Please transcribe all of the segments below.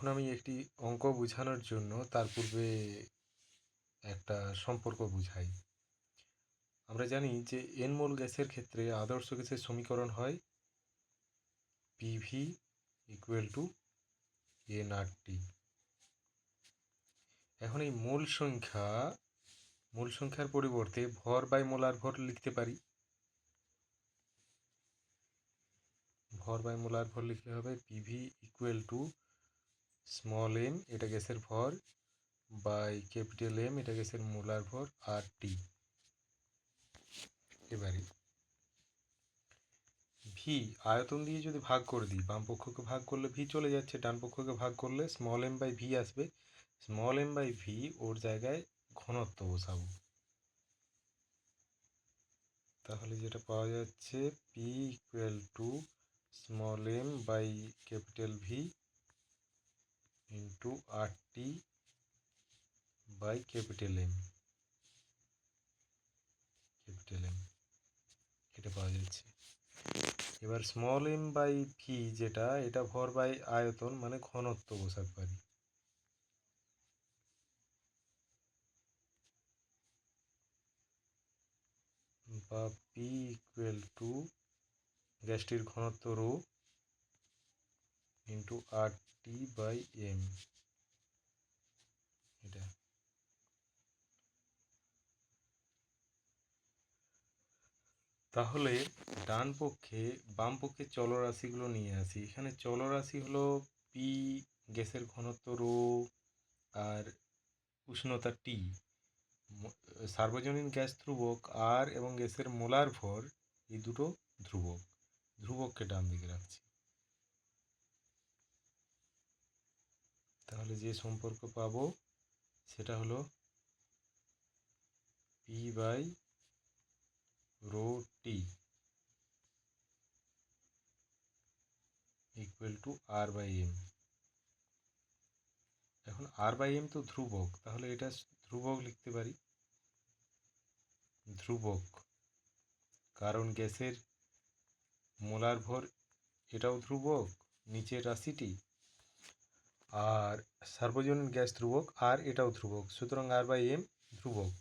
এখন আমি একটি অঙ্ক বোঝানোর জন্য তার পূর্বে একটা সম্পর্ক বুঝাই। আমরা জানি যে এন মোল গ্যাসের ক্ষেত্রে আদর্শ গ্যাসের সমীকরণ হয় পিভি ইকুয়াল টু এনআরটি। এখন এই মূল সংখ্যার পরিবর্তে ভর বাই মোলার ভর লিখতে পারি। ভর বাই মোলার ভর লিখতে হবে PV equal to small m, এটা গ্যাসের ভর, বাই ক্যাপিটাল এম, এটা গ্যাসের মোলার ভর, আর টি। এবারে ভি আয়তন দিয়ে যদি ভাগ করে দিই, বাম পক্ষকে ভাগ করলে ভি চলে যাচ্ছে, ডান পক্ষকে ভাগ করলে স্মল এম বাই ভি আসবে। স্মল এম বাই ভি ওর জায়গায় ঘনত্ব বসাবো, তাহলে যেটা পাওয়া যাচ্ছে P equal to small m by capital V into R T by capital M এটা পাওয়া যাচ্ছে। এবার স্মল এম বাই ভি যেটা, এটা ভর বাই আয়তন মানে ঘনত্ব বসাতে পারি। বা পি ইকুয়াল টু গ্যাসটির ঘনত্ব rho into R T by M. এটা তাহলে ডান পক্ষে বাম পক্ষে চলরাশিগুলো নিয়ে আসি। এখানে চলরাশি হলো পি, গ্যাসের ঘনত্ব রো, আর উষ্ণতা টি, সার্বজনীন গ্যাস ধ্রুবক আর, এবং গ্যাসের মোলার ভর, এই দুটো ধ্রুবককে ডান দিকে রাখছি। তাহলে যে সম্পর্ক পাবো সেটা হলো P by rho T equal to R by M. এখন আর বাই এম তো ধ্রুবক, তাহলে এটা ধ্রুবক লিখতে পারি। ধ্রুবক কারণ গ্যাসের মোলার ভর এটাও ধ্রুবক নিচের রাশিটি, আর সার্বজনীন গ্যাস ধ্রুবক আর এটাও ধ্রুবক, সুতরাং আর বাই এম ধ্রুবক।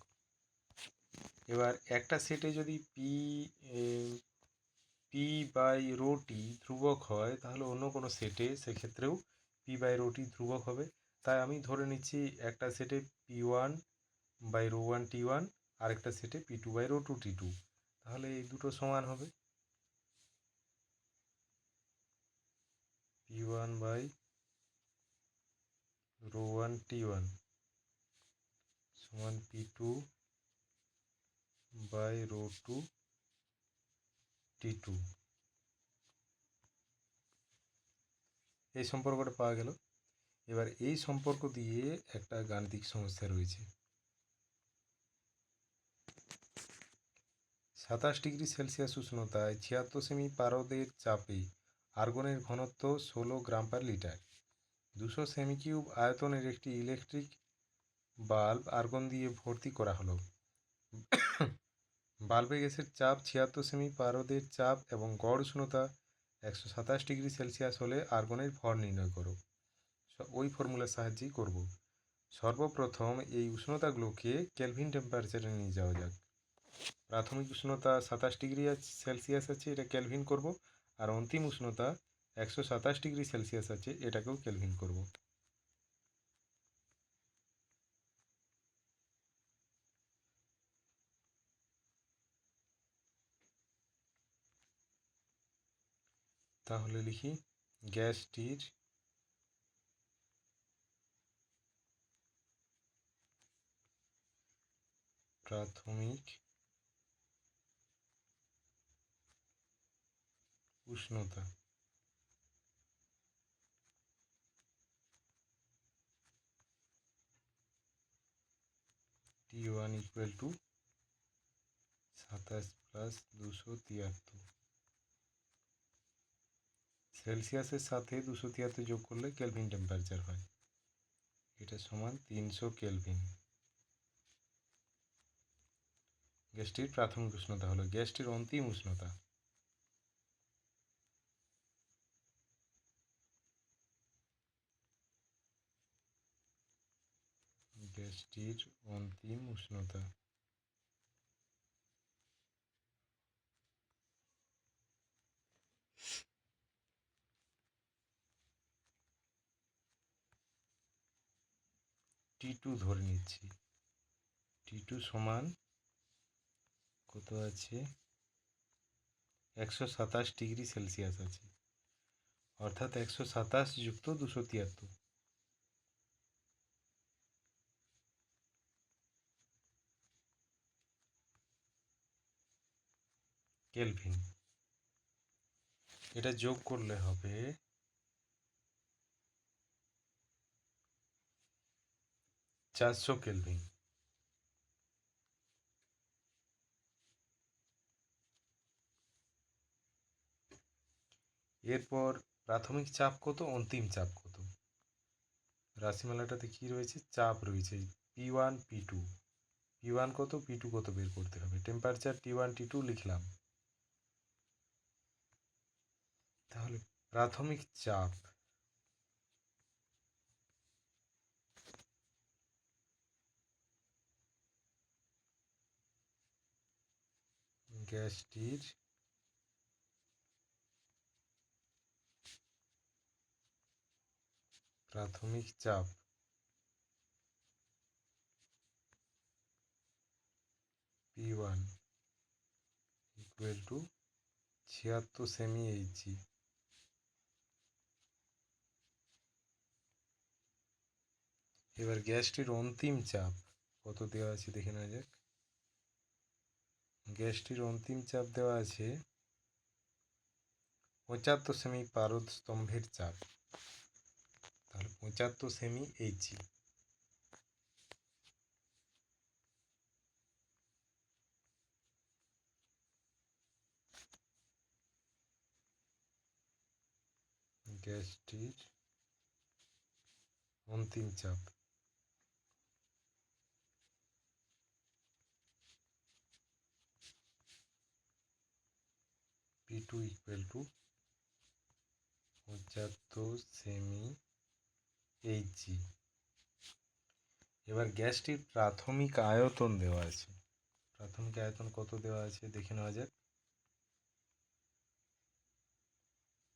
এবার একটা সেটে যদি পি বাই রো টি ধ্রুবক হয়, তাহলে অন্য কোনো সেটে সেক্ষেত্রেও পি বাই রো টি ধ্রুবক হবে। তাই আমি ধরে নিচ্ছি একটা সেটে P one by rho one T one, আরেকটা সেটে P two by rho two T two, তাহলে এই দুটো সমান হবে। P one by rho one T one সমান P two by rho two T two. এই সম্পর্কটা পাওয়া গেল। এবার এই সম্পর্ক দিয়ে একটা গাণিতিক সমস্যা রয়েছে। 27°C উষ্ণতায় 76 সেমি পারদের চাপে আর্গনের ঘনত্ব 16 গ্রাম পার লিটার। 200 সেমি কিউব আয়তনের একটি ইলেকট্রিক বাল্ব আর্গন দিয়ে ভর্তি করা হলো। বাল্বে গ্যাসের চাপ 76 সেমি পারদের চাপ এবং গড় উষ্ণতা 127°C হলে আর্গনের ভর নির্ণয় করো। ওই ফর্মুলার সাহায্যেই করব। সর্বপ্রথম এই উষ্ণতাগুলোকে কেলভিন টেম্পারেচারে নিয়ে যাওয়া যাক। প্রাথমিক উষ্ণতা 27°C আছে, এটা কেলভিন করব, আর অন্তিম উষ্ণতা 127°C আছে, এটাকেও কেলভিন করব। তাহলে লিখি গ্যাসটির প্রাথমিক উষ্ণতা T1 ইকুয়াল টু 27 প্লাস 273। সেলসিয়াসের সাথে 273 যোগ করলে কেলভিন টেম্পারেচার হয়, এটা সমান 300 কেলভিন। গ্যাসটির প্রাথমিক উষ্ণতা হলো। গ্যাসটির অন্তিম উষ্ণতা গ্যাসটির অন্তিম উষ্ণতা। T2 ধরে নিচ্ছি। T2 সমান কত আছে, 127 ডিগ্রি সেলসিয়াস আছে, অর্থাৎ 127 যুক্ত 273 কেলভিন। এটা যোগ করলে হবে 400 কেলভিন। এরপর প্রাথমিক চাপ কত, অন্তিম চাপ কত, রাশিমালাটাতে কি রয়েছে, চাপ রয়েছে P1 P2, P1 কত P2 কত বের করতে হবে। টেম্পারেচার T1 T2 লিখলাম। তাহলে প্রাথমিক চাপ গ্যাসটির প্রাথমিক চাপ P1 equal to 76 semi Hg. এবার গ্যাসটির অন্তিম চাপ কত দেওয়া আছে দেখে নেওয়া যাক। গ্যাসটির অন্তিম চাপ দেওয়া আছে 75 সেমি পারদ স্তম্ভের চাপ, তাহলে 75 সেমি এইচজি। গ্যাসটির অন্তিম চাপ P2 equal to 75 semi Hg. এবার গ্যাসটির প্রাথমিক আয়তন দেওয়া আছে, প্রাথমিক আয়তন কত দেওয়া আছে দেখে নেওয়া যাক।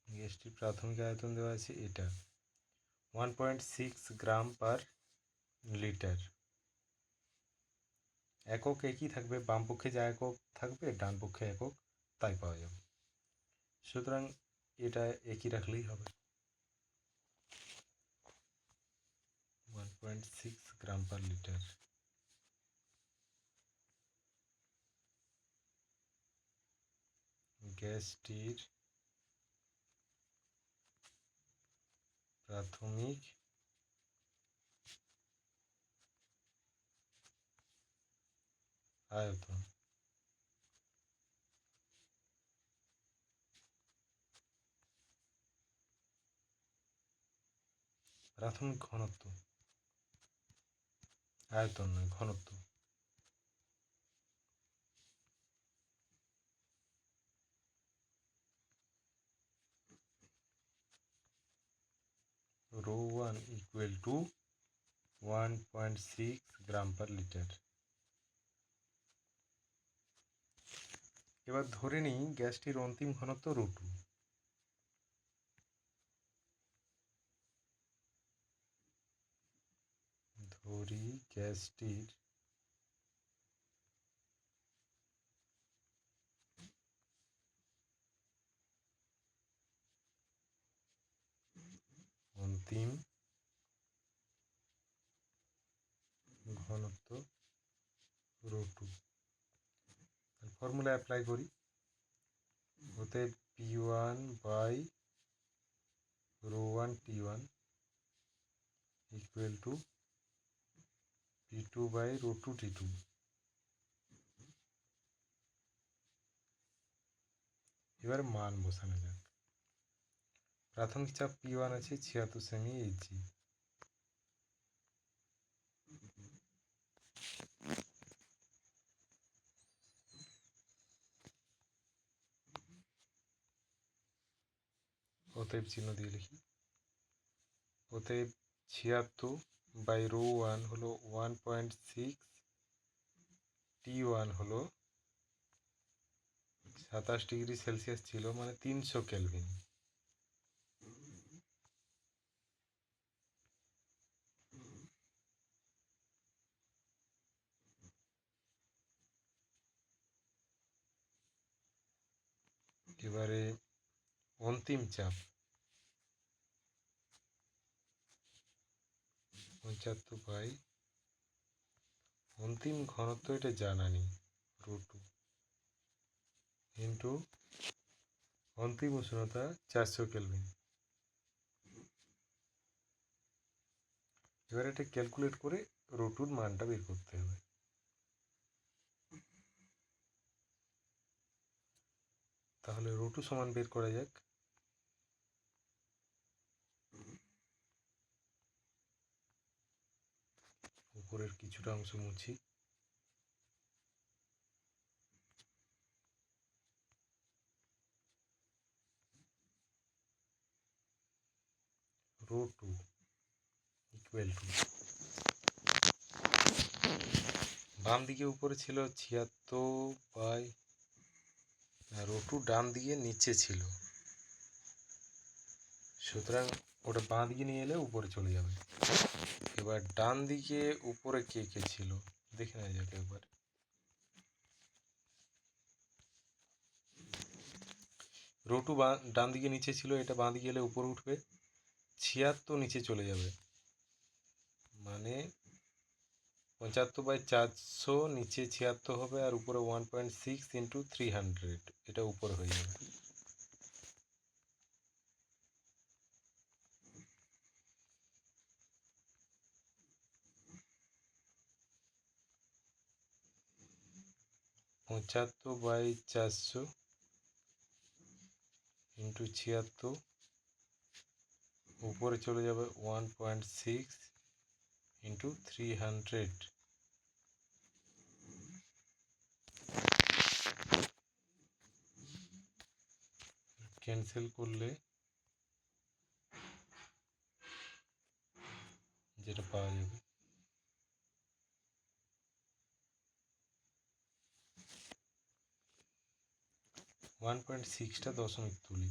গ্যাসটির প্রাথমিক আয়তন দেওয়া আছে এটা 1.6 গ্রাম পার লিটার। একক একই থাকবে, বাম পক্ষে যা একক থাকবে ডান পক্ষে একক তাই পাওয়া যাবে, সুতরাং এটা একই রাখলেই হবে, 1.6 গ্রাম পার লিটার। গ্যাসটির প্রাথমিক আয়তন প্রাথমিক ঘনত্ব, আয়তন নয় ঘনত্ব, ρ1 equal to 1.6 gram per litre. এবার ধরে নিই গ্যাসটির অন্তিম ঘনত্ব ρ2। ধরি গ্যাসটির অন্তিম ঘনত্ব ρ2। ফর্মুলা অ্যাপ্লাই করি, অতএব P1 by ρ1 T1 equal to P2 by ρ2 T2। এবার মান বসানো যাক। প্রাথমিক চাপ P1 আছে 76 সেমি এইচজি, অতএব চিহ্ন দিয়ে লিখি, অতএব 76 বাই রো ওয়ান হলো 1.6, T1 হলো 27 ডিগ্রি সেলসিয়াস ছিল, মানে 300 কেলভিন। এবারে অন্তিম চাপ 75 বাই অন্তিম ঘনত্ব, এটা জানা নেই, রো2 ইন্টু অন্তিম উষ্ণতা 400 কেলভিন। এবার এটা ক্যালকুলেট করে রো2-র মানটা বের করতে হবে। তাহলে রো2 সমান বের করা যাক। উপরের কিছুটা অংশ মুছি। রো2 ইকুয়াল টু, বাম দিকে উপরে ছিল 76 বাই, রো2 ডান দিকে নিচে ছিল, সুতরাং ওটা বাঁ দিকে নিয়ে এলে উপরে চলে যাবে। এবার ডান দিকে উপরে কে কে ছিল দেখে নেওয়া যাক একবার। রো2 ডান দিকে নিচে ছিল, এটা বাঁ দিকে এলে উপরে উঠবে, 76 নিচে চলে যাবে, মানে 75/400 নিচে 76 হবে, আর উপরে 1.6 ইন্টু 300, এটা উপরে হয়ে যাবে। পঁচাত্তর বাই 400 ইন্টু 76, উপরে চলে যাবে 1.6 ইন্টু 300। ক্যান্সেল করলে যেটা পাওয়া যাবে 1.6টা দশমিক তুলি,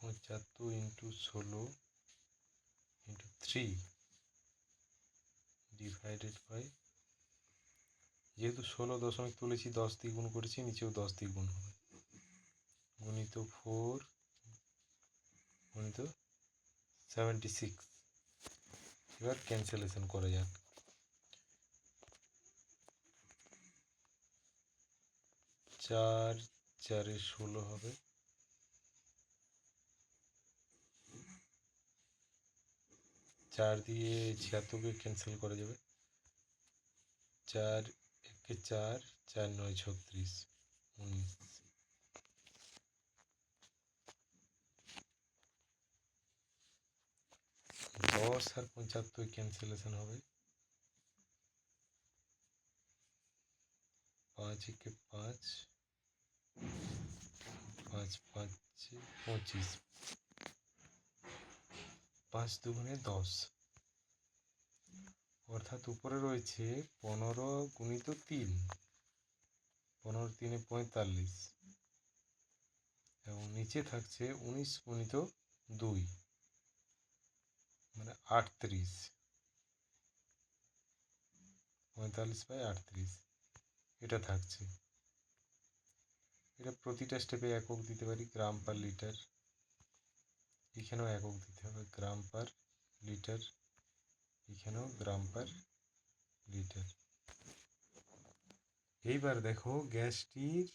পঁচাত্তর ইন্টু 16 ইন্টু 3 ডিভাইডেড বাই, যেহেতু 16 দশমিক তুলেছি 10 দিয়ে গুণ করেছি, নিচেও 10 দিয়ে গুণ হবে, গুণিত 4 গুণিত 76। এবার ক্যান্সেলেশন করা যাক। 4 4 16 হবে, 4 দিয়ে 76কে ক্যান্সেল করা যাবে, 4 1 4, 4 9 36, 19। 10 আর 75 ক্যান্সেলেশন হবে, 5 1 5, 5 5 25, 5 দুগুণে 10, অর্থাৎ উপরে রয়েছে 15 গুণিত 3, 15 3 45, এবং নিচে থাকছে 19 গুণিত 2, মানে 38, 45/38 এটা থাকছে। এটা প্রতিটা স্টেপে একক দিতে পারি, গ্রাম পার লিটার, এখানেও একক দিতে হবে, গ্রাম পার লিটার, এখানেও গ্রাম পার লিটার। এইবার দেখো গ্যাসটির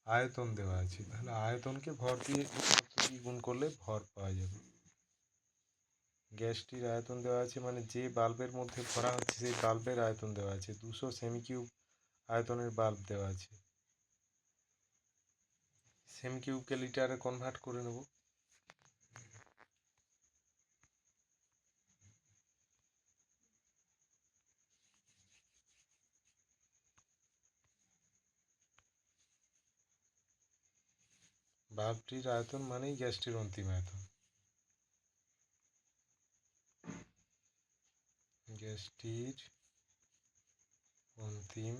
আয়তন দেওয়া আছে, তাহলে আয়তনকে ভর দিয়ে গুণ করলে ভর পাওয়া যাবে। গ্যাসটির আয়তন দেওয়া আছে, মানে যে বাল্বের মধ্যে ভরা হচ্ছে সেই বাল্বের আয়তন দেওয়া আছে, 200 সেমি কিউব আয়তনের বাল্ব দেওয়া আছে। সেমি কিউবকে লিটারে কনভার্ট করে নেব। বাল্বটির আয়তন মানেই গ্যাসটির অন্তিম আয়তন। গ্যাসটির অন্তিম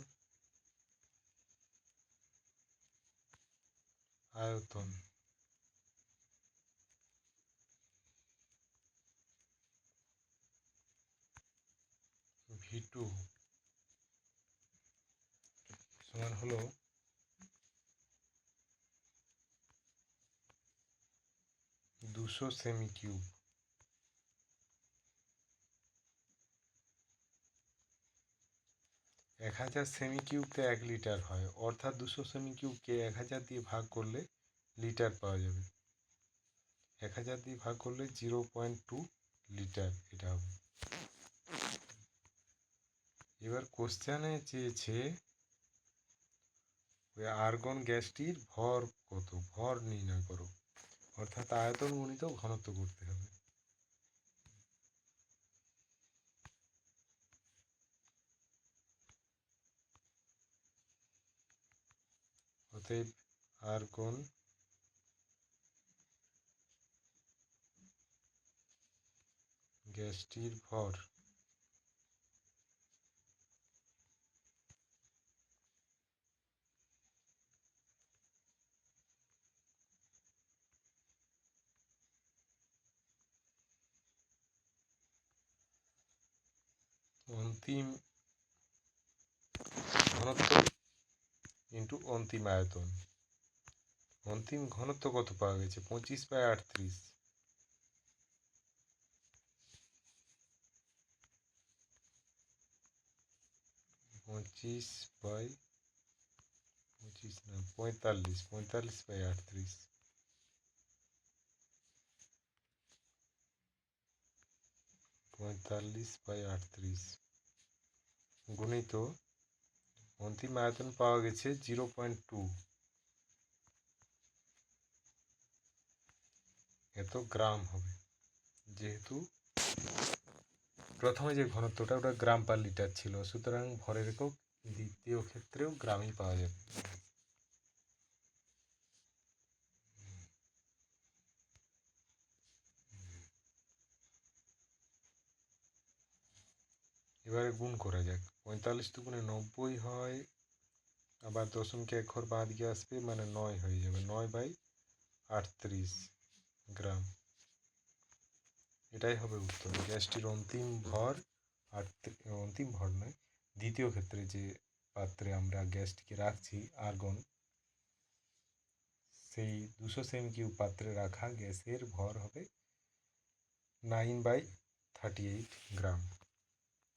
আয়তন V2 সমান হলো 200 সেমি কিউব। 1000 সেমি কিউবকে 1 লিটার হয়, অর্থাৎ 200 সেমি কিউবকে 1000 দিয়ে ভাগ করলে লিটার পাওয়া যাবে। 1000 দিয়ে ভাগ করলে 0.2 লিটার এটা হবে। এবার কোশ্চেনে চেয়েছে ওই আর্গন গ্যাসটির ভর কত, ভর নির্ণয় করো, অর্থাৎ আয়তন গুণিত ঘনত্ব করতে হবে। অতএব আর্গন গ্যাসটির ভর অন্তিম ঘনত্ব ইন্টু অন্তিম আয়তন। অন্তিম ঘনত্ব কত পাওয়া গেছে, 25/38। 45/38 45/38 গুণিত অন্তিম আয়তন পাওয়া গেছে 0.2, এত গ্রাম হবে। যেহেতু প্রথমে যে ঘনত্বটা ওটা গ্রাম পার লিটার ছিল, সুতরাং ভরের একক দ্বিতীয় ক্ষেত্রেও গ্রামই পাওয়া যাবে। এবারে গুণ করা যাক। 45 দুগুণে 90 হয়, আবার দশমিকে এক ঘর বাঁ দিকে আসবে, মানে 9 হয়ে যাবে। 9/38 গ্রাম, এটাই হবে উত্তর। গ্যাসটির অন্তিম ভর, অন্তিম ভর নয়, দ্বিতীয় ক্ষেত্রে যে পাত্রে আমরা গ্যাসটিকে রাখছি আর্গন, সেই 200 সেমি কিউব পাত্রে রাখা গ্যাসের ভর হবে 9/38 গ্রাম।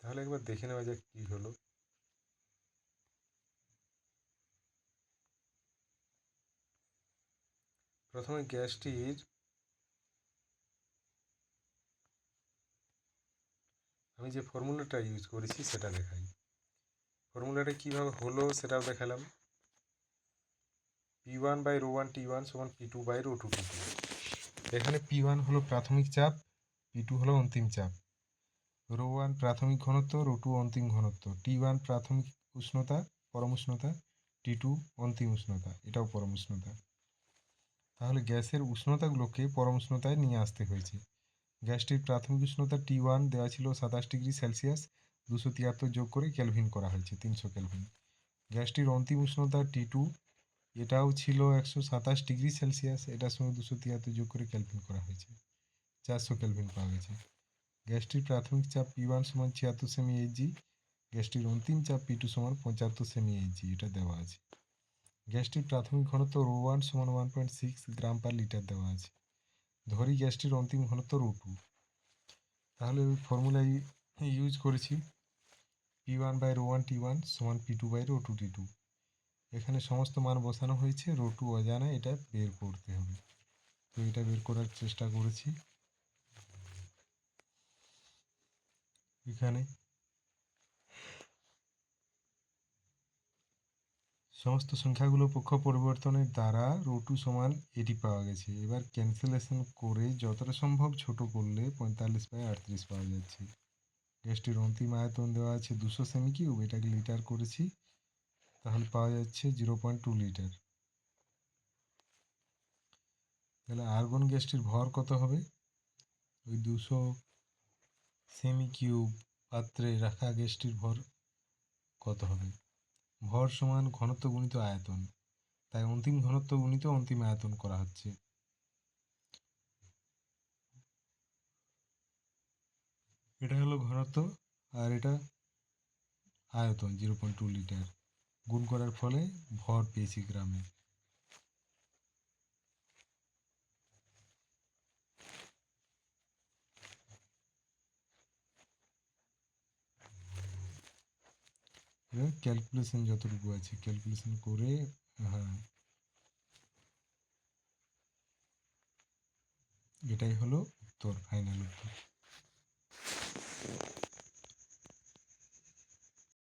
তাহলে একবার দেখে নেওয়া যাক কী হলো। প্রথমে গ্যাসটির আমি যে ফর্মুলাটা ইউজ করেছি সেটা দেখাই। ফর্মুলাটা কীভাবে হলো সেটাও দেখালাম। P1/ρ1 T1 সমান P2/ρ2 T2। এখানে P1 হলো প্রাথমিক চাপ, P2 হলো অন্তিম চাপ, ρ1 প্রাথমিক ঘনত্ব, ρ2 অন্তিম ঘনত্ব, T1 প্রাথমিক উষ্ণতা পরম উষ্ণতা, T2 অন্তিম উষ্ণতা, এটাও পরম উষ্ণতা। তাহলে গ্যাসের উষ্ণতাগুলোকে পরম উষ্ণতায় নিয়ে আসতে হয়েছে। গ্যাসটির প্রাথমিক উষ্ণতা T1 দেওয়া ছিল 27 ডিগ্রি সেলসিয়াস, 273 যোগ করে কেলভিন করা হয়েছে 300 কেলভিন। গ্যাসটির অন্তিম উষ্ণতা T2, এটাও ছিল 127 ডিগ্রি সেলসিয়াস, এটার সঙ্গে 273 যোগ করে কেলভিন করা হয়েছে, 400 কেলভিন পাওয়া গেছে। গ্যাসটির প্রাথমিক চাপ P1 সমান 76 সেমি এইচজি, গ্যাসটির অন্তিম চাপ P2 সমান 75 সেমি এইচজি, এটা দেওয়া আছে। গ্যাসটির প্রাথমিক ঘনত্ব ρ1 সমান 1.6 গ্রাম পার লিটার দেওয়া আছে। ধরি গ্যাসটির অন্তিম ঘনত্ব ρ2। তাহলে ওই ফর্মুলাই ইউজ করেছি, P1/ρ1 T1 সমান P2/ρ2 T2। এখানে সমস্ত মান বসানো হয়েছে, ρ2 অজানা, এটা বের করতে হবে। তো এটা বের করার চেষ্টা করেছি। এখানে সমস্ত সংখ্যাগুলো পক্ষ পরিবর্তনের দ্বারা ρ2 সমান এটি পাওয়া গেছে। এবার ক্যান্সেলেশন করে যতটা সম্ভব ছোট করলে 45/38 পাওয়া যাচ্ছে। গ্যাসটির অন্তিম আয়তন দেওয়া আছে 200 সেমি কিউব, এটাকে লিটার করেছি, তাহলে পাওয়া যাচ্ছে 0.2 লিটার। তাহলে আর্গন গ্যাসটির ভর কত হবে? ওই 200 সেমি কিউব পাত্রে রাখা গ্যাসটির ভর কত হবে? ভর সমান ঘনত্ব গুণিত আয়তন, তাই অন্তিম ঘনত্ব গুণিত অন্তিম আয়তন করা হচ্ছে। এটা হলো ঘনত্ব আর এটা আয়তন 0.2 লিটার, গুণ করার ফলে ভর পেয়েছি গ্রামে। এবার ক্যালকুলেশন যতটুকু আছে ক্যালকুলেশন করে, হ্যাঁ এটাই হলো উত্তর, ফাইনাল উত্তর।